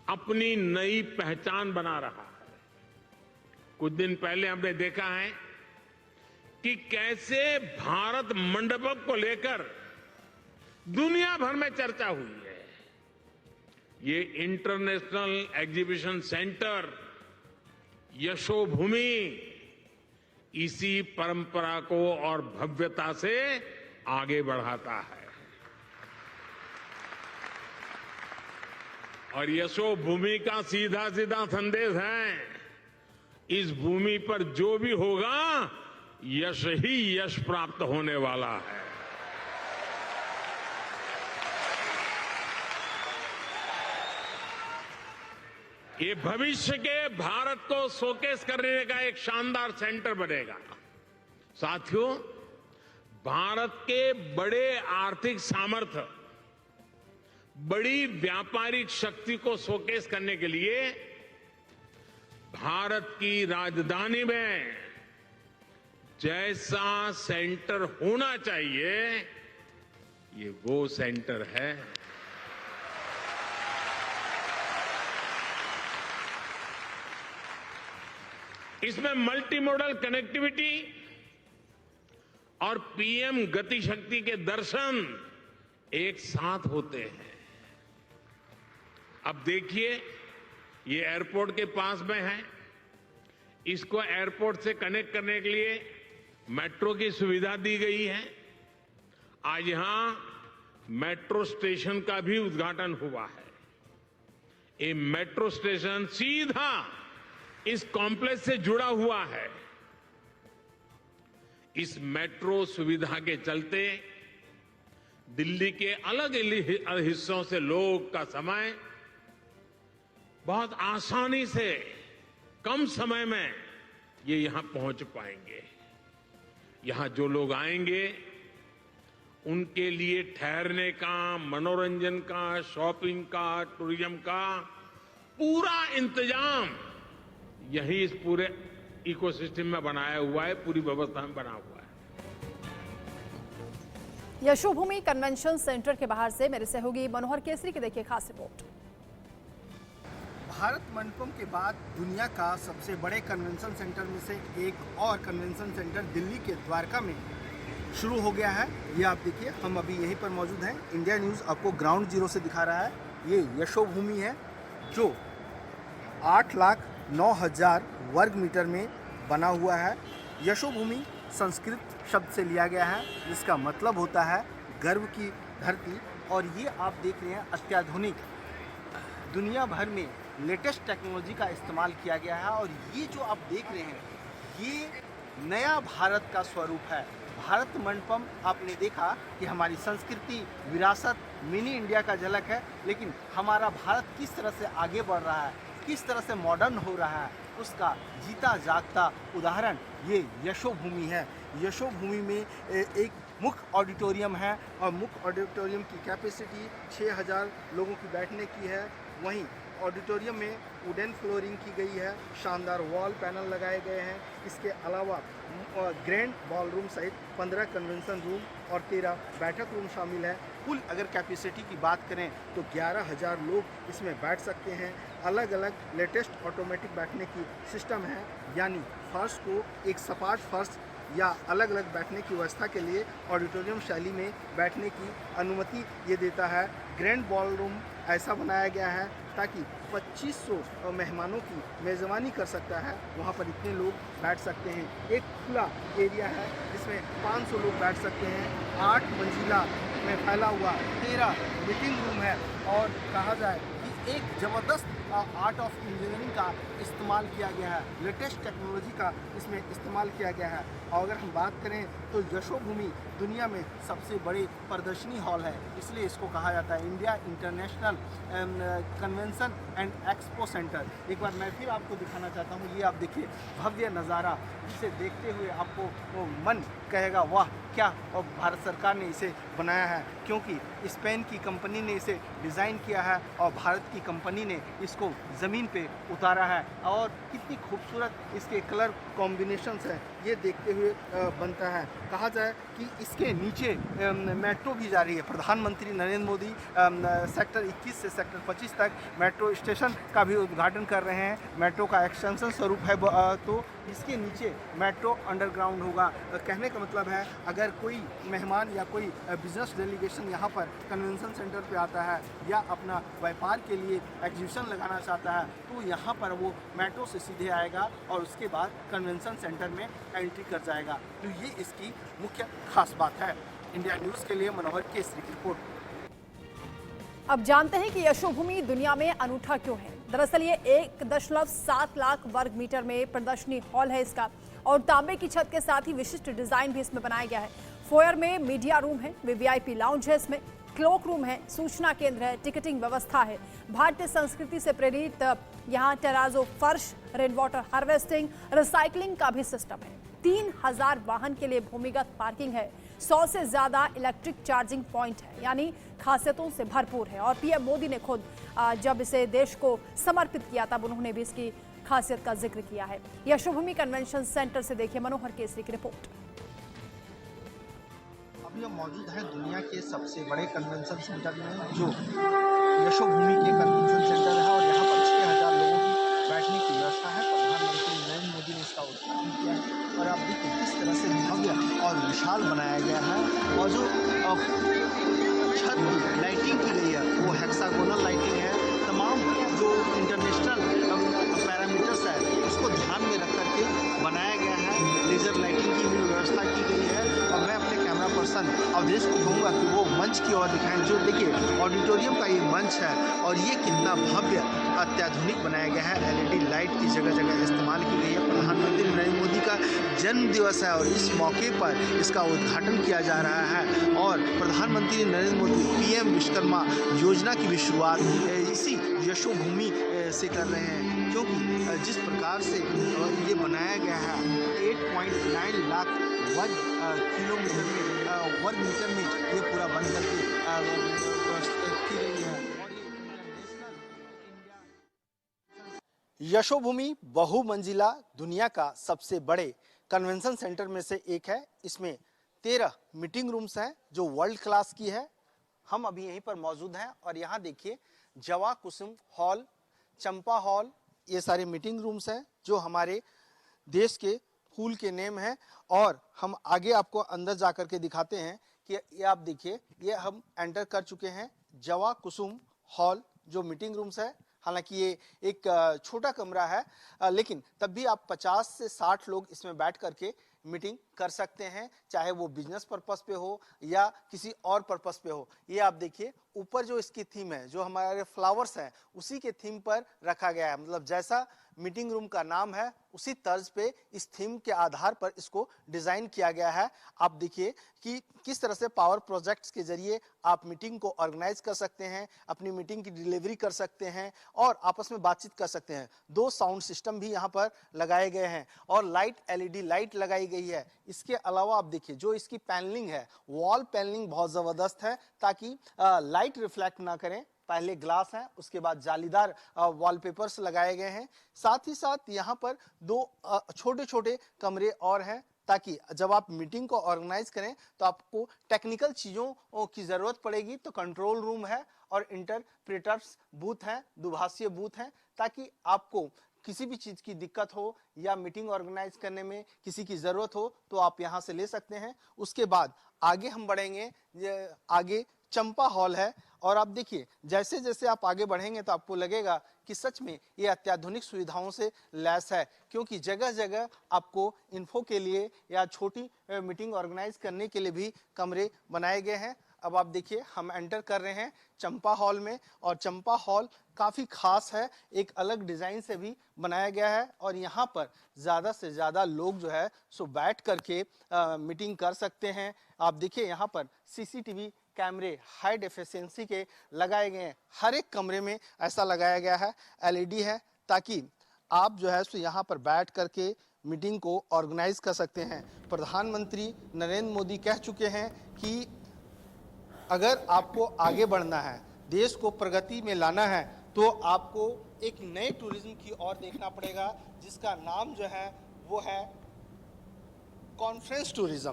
अपनी नई पहचान बना रहा है। कुछ दिन पहले हमने देखा है कि कैसे भारत मंडपम को लेकर दुनिया भर में चर्चा हुई है। ये इंटरनेशनल एग्जीबिशन सेंटर यशोभूमि इसी परंपरा को और भव्यता से आगे बढ़ाता है। और यशोभूमि का सीधा सीधा संदेश है, इस भूमि पर जो भी होगा यश ही यश प्राप्त होने वाला है। ये भविष्य के भारत को शोकेस करने का एक शानदार सेंटर बनेगा। साथियों, भारत के बड़े आर्थिक सामर्थ्य, बड़ी व्यापारिक शक्ति को शोकेस करने के लिए भारत की राजधानी में जैसा सेंटर होना चाहिए, ये वो सेंटर है। इसमें मल्टी मॉडल कनेक्टिविटी और पीएम गति शक्ति के दर्शन एक साथ होते हैं। अब देखिए, ये एयरपोर्ट के पास में है, इसको एयरपोर्ट से कनेक्ट करने के लिए मेट्रो की सुविधा दी गई है। आज यहां मेट्रो स्टेशन का भी उद्घाटन हुआ है। ये मेट्रो स्टेशन सीधा इस कॉम्प्लेक्स से जुड़ा हुआ है। इस मेट्रो सुविधा के चलते दिल्ली के अलग अलग हिस्सों से लोग का समय बहुत आसानी से कम समय में ये यहां पहुंच पाएंगे। यहां जो लोग आएंगे उनके लिए ठहरने का, मनोरंजन का, शॉपिंग का, टूरिज्म का पूरा इंतजाम यही इस पूरे इकोसिस्टम में बनाया हुआ है, पूरी व्यवस्था में बना हुआ है। यशोभूमि कन्वेंशन सेंटर के बाहर से मेरे सहयोगी मनोहर केसरी की देखिए खास रिपोर्ट। भारत मंडपम के बाद दुनिया का सबसे बड़े कन्वेंशन सेंटर में से एक और कन्वेंशन सेंटर दिल्ली के द्वारका में शुरू हो गया है। ये आप देखिए, हम अभी यहीं पर मौजूद हैं। इंडिया न्यूज़ आपको ग्राउंड जीरो से दिखा रहा है। ये यशोभूमि है जो 8,09,000 वर्ग मीटर में बना हुआ है। यशोभूमि संस्कृत शब्द से लिया गया है, जिसका मतलब होता है गर्व की धरती। और ये आप देख रहे हैं, अत्याधुनिक दुनिया भर में लेटेस्ट टेक्नोलॉजी का इस्तेमाल किया गया है। और ये जो आप देख रहे हैं, ये नया भारत का स्वरूप है। भारत मंडपम आपने देखा कि हमारी संस्कृति, विरासत, मिनी इंडिया का झलक है। लेकिन हमारा भारत किस तरह से आगे बढ़ रहा है, किस तरह से मॉडर्न हो रहा है, उसका जीता जागता उदाहरण ये यशोभूमि है। यशोभूमि में एक मुख्य ऑडिटोरियम है और मुख्य ऑडिटोरियम की कैपेसिटी 6,000 लोगों की बैठने की है। वहीं ऑडिटोरियम में वुडन फ्लोरिंग की गई है, शानदार वॉल पैनल लगाए गए हैं। इसके अलावा ग्रैंड बॉलरूम सहित 15 कन्वेंशन रूम और 13 बैठक रूम शामिल है। कुल अगर कैपेसिटी की बात करें तो 11,000 लोग इसमें बैठ सकते हैं। अलग अलग लेटेस्ट ऑटोमेटिक बैठने की सिस्टम है, यानी फर्श को एक सपाट फर्श या अलग अलग बैठने की व्यवस्था के लिए ऑडिटोरियम शैली में बैठने की अनुमति ये देता है। ग्रैंड बॉलरूम ऐसा बनाया गया है ताकि 2500 मेहमानों की मेज़बानी कर सकता है। वहाँ पर इतने लोग बैठ सकते हैं। एक खुला एरिया है जिसमें 500 लोग बैठ सकते हैं। 8 मंजिला में फैला हुआ 13 मीटिंग रूम है। और कहा जाए कि एक ज़बरदस्त आर्ट ऑफ इंजीनियरिंग का इस्तेमाल किया गया है, लेटेस्ट टेक्नोलॉजी का इसमें इस्तेमाल किया गया है। और अगर हम बात करें तो यशोभूमि दुनिया में सबसे बड़े प्रदर्शनी हॉल है, इसलिए इसको कहा जाता है India international convention and expo centre. एक बार मैं फिर आपको दिखाना चाहता हूँ। ये आप देखिए, भव्य नज़ारा, जिसे देखते हुए आपको वो मन कहेगा वाह क्या, और भारत सरकार ने इसे बनाया है, क्योंकि स्पेन की कंपनी ने इसे डिज़ाइन किया है और भारत की कंपनी ने इसको ज़मीन पे उतारा है। और कितनी खूबसूरत इसके कलर कॉम्बिनेशंस हैं, ये देखते हुए बनता है। कहा जाए कि इसके नीचे मेट्रो भी जा रही है। प्रधानमंत्री नरेंद्र मोदी सेक्टर 21 से सेक्टर 25 तक मेट्रो स्टेशन का भी उद्घाटन कर रहे हैं। मेट्रो का एक्सटेंशन स्वरूप है तो इसके नीचे मेट्रो अंडरग्राउंड होगा। कहने का मतलब है अगर कोई मेहमान या कोई बिजनेस डेलीगेशन यहाँ पर कन्वेंशन सेंटर पे आता है या अपना व्यापार के लिए एग्जीबिशन लगाना चाहता है तो यहाँ पर वो मेट्रो से सीधे आएगा और उसके बाद कन्वेंशन सेंटर में एंट्री कर जाएगा। तो ये इसकी मुख्य खास बात है। इंडिया न्यूज़ के लिए मनोहर केसरी की रिपोर्ट। अब जानते हैं कि यशोभूमि दुनिया में अनूठा क्यों है। दरअसल ये 1.7 लाख वर्ग मीटर में प्रदर्शनी हॉल है इसका, और तांबे की छत के साथ ही विशिष्ट डिजाइन भी इसमें बनाया गया है। फोयर में मीडिया रूम है, वीवीआईपी लाउंज है, इसमें क्लॉक रूम है, सूचना केंद्र है, टिकटिंग व्यवस्था है। भारतीय संस्कृति से प्रेरित यहाँ टेराजो फर्श, रेन वाटर हार्वेस्टिंग, रिसाइकलिंग का भी सिस्टम है। 3000 वाहन के लिए भूमिगत पार्किंग है। 100 से ज्यादा इलेक्ट्रिक चार्जिंग पॉइंट है, यानी खासियतों से भरपूर है। और पीएम मोदी ने खुद जब इसे देश को समर्पित किया तब उन्होंने भी इसकी खासियत का जिक्र किया है। यशोभूमि कन्वेंशन सेंटर से देखिए मनोहर केसरी की रिपोर्ट। अभी हम मौजूद हैं दुनिया के सबसे बड़े कन्वेंशन सेंटर में, जो यशोभूमि के कन्वेंशन सेंटर है, और यहाँ पर 6000 लोगों की बैठने की व्यवस्था है। प्रधानमंत्री नरेंद्र मोदी ने इसका उद्घाटन किया है और आप देखिए किस तरह से भव्य और विशाल बनाया गया है। और जो छत की लाइटिंग की गई है वो हेक्सागोनल लाइटिंग है। तमाम जो इंटरनेशनल पैरामीटर्स है उसको ध्यान में रख करके बनाया गया है। लेजर लाइटिंग की भी व्यवस्था की गई है। और मैं अपने कैमरा पर्सन अवधेश को कहूँगा कि वो मंच की ओर दिखाएं। जो देखिए ऑडिटोरियम का ये मंच है और ये कितना भव्य अत्याधुनिक बनाया गया है। एलईडी लाइट की जगह जगह इस्तेमाल की गई है। प्रधानमंत्री नरेंद्र मोदी का जन्म दिवस है और इस मौके पर इसका उद्घाटन किया जा रहा है। और प्रधानमंत्री नरेंद्र मोदी पीएम विश्वकर्मा योजना की भी शुरुआत इसी यशोभूमि से कर रहे हैं, क्योंकि जिस प्रकार से ये बनाया गया है 8.9 लाख वर्ग मीटर में ये पूरा बन करके की गई है। यशोभूमि बहुमंजिला दुनिया का सबसे बड़े कन्वेंशन सेंटर में से एक है। इसमें 13 मीटिंग रूम्स हैं जो वर्ल्ड क्लास की है। हम अभी यहीं पर मौजूद हैं और यहाँ देखिए जवा कुसुम हॉल, चंपा हॉल, ये सारे मीटिंग रूम्स हैं जो हमारे देश के फूल के नेम हैं। और हम आगे आपको अंदर जाकर के दिखाते हैं कि ये आप देखिए, ये हम एंटर कर चुके हैं जवा कुसुम हॉल जो मीटिंग रूम्स है। हालांकि ये एक छोटा कमरा है, लेकिन तब भी आप 50 से 60 लोग इसमें बैठ करके मीटिंग कर सकते हैं, चाहे वो बिजनेस पर्पस पे हो या किसी और पर्पस पे हो। ये आप देखिए ऊपर जो इसकी थीम है, जो हमारे फ्लावर्स हैं उसी के थीम पर रखा गया है। मतलब जैसा मीटिंग रूम का नाम है उसी तर्ज पे इस थीम के आधार पर इसको डिजाइन किया गया है। आप देखिए कि किस तरह से पावर प्रोजेक्ट्स के जरिए आप मीटिंग को ऑर्गेनाइज कर सकते हैं, अपनी मीटिंग की डिलीवरी कर सकते हैं और आपस में बातचीत कर सकते हैं। 2 साउंड सिस्टम भी यहाँ पर लगाए गए हैं और लाइट एलईडी लाइट लगाई गई है। इसके अलावा आप देखिए जो इसकी पैनलिंग है, वॉल पैनलिंग बहुत जबरदस्त है ताकि लाइट रिफ्लेक्ट ना करें। पहले ग्लास है, उसके बाद जालीदार वॉलपेपर्स लगाए गए हैं। साथ ही साथ यहाँ पर 2 छोटे छोटे कमरे और हैं ताकि जब आप मीटिंग को ऑर्गेनाइज करें तो आपको टेक्निकल चीज़ों की ज़रूरत पड़ेगी तो कंट्रोल रूम है और इंटरप्रेटर्स बूथ हैं, दुभाषीय बूथ हैं, ताकि आपको किसी भी चीज़ की दिक्कत हो या मीटिंग ऑर्गेनाइज करने में किसी की ज़रूरत हो तो आप यहाँ से ले सकते हैं। उसके बाद आगे हम बढ़ेंगे, आगे चंपा हॉल है और आप देखिए जैसे जैसे आप आगे बढ़ेंगे तो आपको लगेगा कि सच में ये अत्याधुनिक सुविधाओं से लैस है, क्योंकि जगह जगह आपको इन्फो के लिए या छोटी मीटिंग ऑर्गेनाइज करने के लिए भी कमरे बनाए गए हैं। अब आप देखिए हम एंटर कर रहे हैं चंपा हॉल में और चंपा हॉल काफ़ी खास है, एक अलग डिज़ाइन से भी बनाया गया है और यहाँ पर ज़्यादा से ज़्यादा लोग जो है सो बैठ करके मीटिंग कर सकते हैं। आप देखिए यहाँ पर सीसीटीवी कैमरे हाई एफिशिएंसी के लगाए गए हैं। हर एक कमरे में ऐसा लगाया गया है, एलईडी है, ताकि आप जो है सो यहाँ पर बैठ करके मीटिंग को ऑर्गेनाइज कर सकते हैं। प्रधानमंत्री नरेंद्र मोदी कह चुके हैं कि अगर आपको आगे बढ़ना है, देश को प्रगति में लाना है, तो आपको एक नए टूरिज्म की ओर देखना पड़ेगा, जिसका नाम जो है वो है कॉन्फ्रेंस टूरिज्म।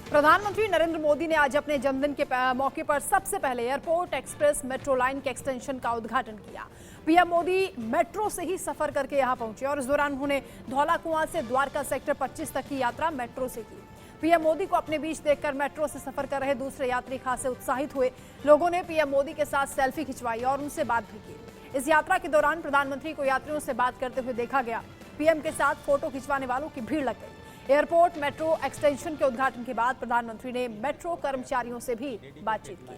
प्रधानमंत्री नरेंद्र मोदी ने आज अपने जन्मदिन के मौके पर सबसे पहले एयरपोर्ट एक्सप्रेस मेट्रो लाइन के एक्सटेंशन का उद्घाटन किया। पीएम मोदी मेट्रो से ही सफर करके यहां पहुंचे और इस दौरान उन्होंने धौला कुआं से द्वारका सेक्टर 25 तक की यात्रा मेट्रो से की। पीएम मोदी को अपने बीच देखकर मेट्रो से सफर कर रहे दूसरे यात्री खासे उत्साहित हुए। लोगों ने पीएम मोदी के साथ सेल्फी खिंचवाई और उनसे बात भी की। इस यात्रा के दौरान प्रधानमंत्री को यात्रियों से बात करते हुए देखा गया। पीएम के साथ फोटो खिंचवाने वालों की भीड़ लग गई। एयरपोर्ट मेट्रो एक्सटेंशन के उद्घाटन के बाद प्रधानमंत्री ने मेट्रो कर्मचारियों से भी बातचीत की।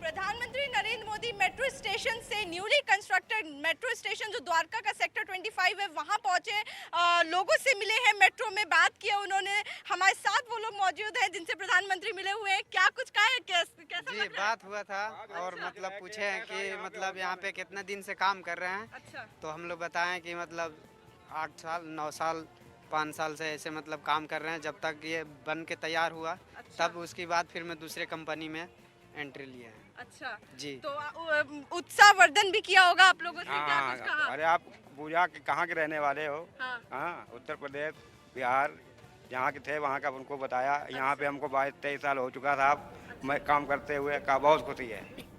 प्रधानमंत्री नरेंद्र मोदी मेट्रो स्टेशन से न्यूली कंस्ट्रक्टेड मेट्रो स्टेशन जो द्वारका का सेक्टर 25 है वहां पहुंचे, लोगों से मिले हैं, मेट्रो में बात किया उन्होंने। हमारे साथ वो लोग मौजूद हैं जिनसे प्रधानमंत्री मिले हुए हैं। क्या कुछ कहा है, कैसा जी बात हुआ था और मतलब पूछे हैं कि मतलब यहाँ पे कितने दिन से काम कर रहे हैं। अच्छा। तो हम लोग बताएं कि मतलब 8 साल 9 साल 5 साल से ऐसे मतलब काम कर रहे हैं जब तक ये बन के तैयार हुआ। अच्छा। तब उसके बाद फिर मैं दूसरे कंपनी में एंट्री लिया है। अच्छा जी। तो उत्साहवर्धन भी किया होगा आप लोगों से? क्या कुछ कहा? अरे आप पूजा कहाँ के रहने वाले हो? हाँ उत्तर प्रदेश बिहार जहाँ के थे वहाँ का उनको बताया। यहाँ पे हमको 22-23 साल हो चुका था मैं काम करते हुए का, बहुत खुशी है।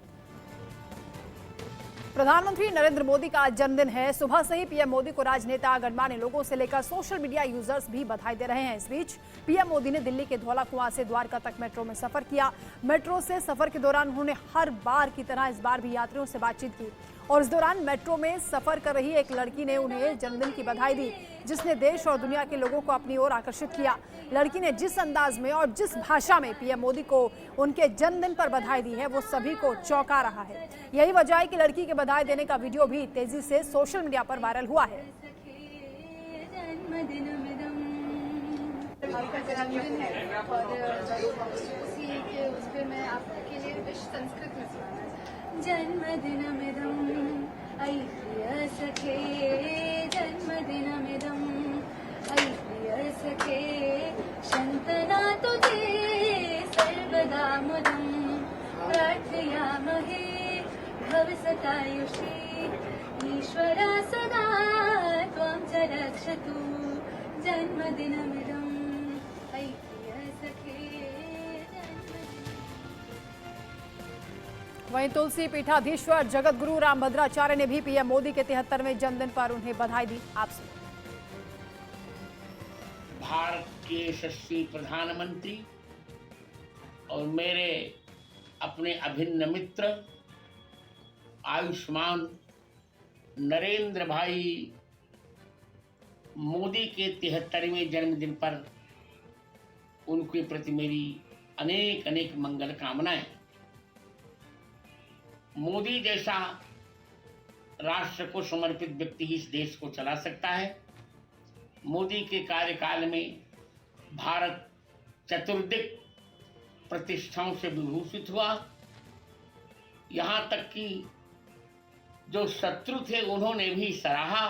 प्रधानमंत्री नरेंद्र मोदी का आज जन्मदिन है। सुबह से ही पीएम मोदी को राजनेता, गणमान्य लोगों से लेकर सोशल मीडिया यूजर्स भी बधाई दे रहे हैं। इस बीच पीएम मोदी ने दिल्ली के धौला कुआं से द्वारका तक मेट्रो में सफर किया। मेट्रो से सफर के दौरान उन्होंने हर बार की तरह इस बार भी यात्रियों से बातचीत की और इस दौरान मेट्रो में सफर कर रही एक लड़की ने उन्हें जन्मदिन की बधाई दी, जिसने देश और दुनिया के लोगों को अपनी ओर आकर्षित किया। लड़की ने जिस अंदाज में और जिस भाषा में पीएम मोदी को उनके जन्मदिन पर बधाई दी है वो सभी को चौंका रहा है। यही वजह है कि लड़की के बधाई देने का वीडियो भी तेजी से सोशल मीडिया पर वायरल हुआ है। जन्मदिनमिदं अयि प्रिय सखे, जन्मदिनमिदं अयि प्रिय सखे, शन्तना तुझे सर्वदा मुदं प्रार्थयामहे भवसतायुषी, ईश्वरा सदा त्वां च रक्षतु, जन्मदिनमिदं अयि प्रिय सखे। वहीं तुलसी पीठाधीश्वर जगत गुरु रामभद्राचार्य ने भी पीएम मोदी के 73वें जन्मदिन पर उन्हें बधाई दी। आप सुनिए। भारत के यशस्वी प्रधानमंत्री और मेरे अपने अभिन्न मित्र आयुष्मान नरेंद्र भाई मोदी के 73वें जन्मदिन पर उनके प्रति मेरी अनेक अनेक मंगल कामनाएं। मोदी जैसा राष्ट्र को समर्पित व्यक्ति ही इस देश को चला सकता है। मोदी के कार्यकाल में भारत चतुर्दिक प्रतिष्ठाओं से विभूषित हुआ। यहाँ तक कि जो शत्रु थे उन्होंने भी सराहा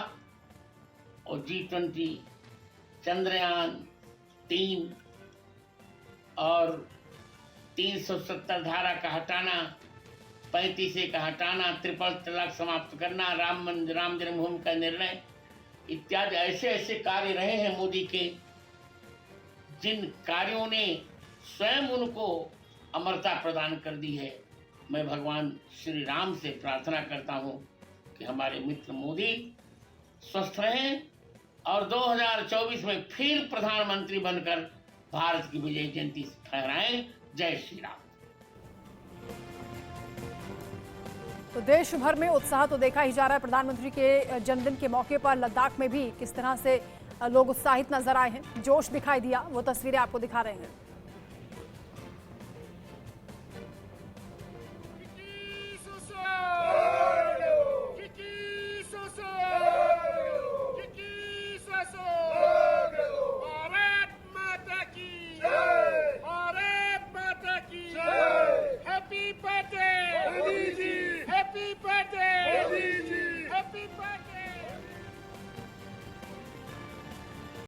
और G20, चंद्रयान 3 और 370 धारा का हटाना, 35A का हटाना, ट्रिपल तलाक समाप्त करना, राम जन्मभूमि का निर्णय इत्यादि ऐसे ऐसे कार्य रहे हैं मोदी के, जिन कार्यों ने स्वयं उनको अमरता प्रदान कर दी है। मैं भगवान श्री राम से प्रार्थना करता हूं कि हमारे मित्र मोदी स्वस्थ रहें और 2024 में फिर प्रधानमंत्री बनकर भारत की विजय जयंती फहराएं। जय श्री राम। तो देश भर में उत्साह तो देखा ही जा रहा है। प्रधानमंत्री के जन्मदिन के मौके पर लद्दाख में भी किस तरह से लोग उत्साहित नजर आए हैं, जोश दिखाई दिया, वो तस्वीरें आपको दिखा रहे हैं।